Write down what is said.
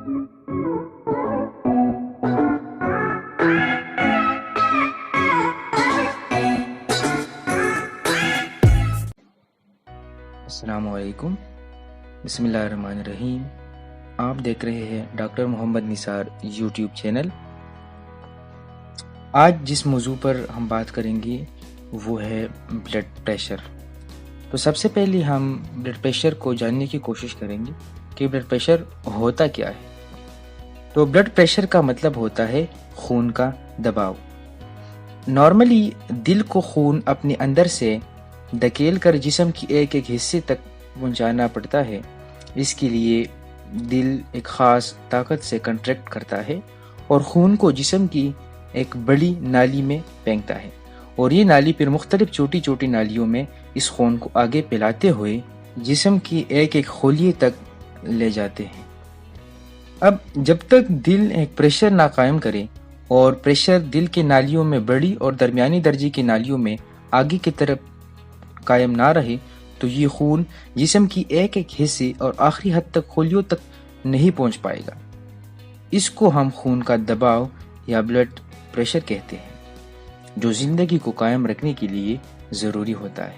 السلام علیکم، بسم اللہ الرحمن الرحیم۔ آپ دیکھ رہے ہیں ڈاکٹر محمد نثار یوٹیوب چینل۔ آج جس موضوع پر ہم بات کریں گے وہ ہے بلڈ پریشر۔ تو سب سے پہلے ہم بلڈ پریشر کو جاننے کی کوشش کریں گے کہ بلڈ پریشر ہوتا کیا ہے۔ تو بلڈ پریشر کا مطلب ہوتا ہے خون کا دباؤ۔ نارملی دل کو خون اپنے اندر سے دھکیل کر جسم کی ایک ایک حصے تک پہنچانا پڑتا ہے۔ اس کے لیے دل ایک خاص طاقت سے کنٹریکٹ کرتا ہے اور خون کو جسم کی ایک بڑی نالی میں پھینکتا ہے، اور یہ نالی پھر مختلف چھوٹی چھوٹی نالیوں میں اس خون کو آگے پھیلاتے ہوئے جسم کی ایک ایک خلیے تک لے جاتے ہیں۔ اب جب تک دل ایک پریشر نہ قائم کرے اور پریشر دل کے نالیوں میں بڑی اور درمیانی درجے کی نالیوں میں آگے کی طرف قائم نہ رہے تو یہ خون جسم کی ایک ایک حصے اور آخری حد تک خلیوں تک نہیں پہنچ پائے گا۔ اس کو ہم خون کا دباؤ یا بلڈ پریشر کہتے ہیں، جو زندگی کو قائم رکھنے کے لیے ضروری ہوتا ہے۔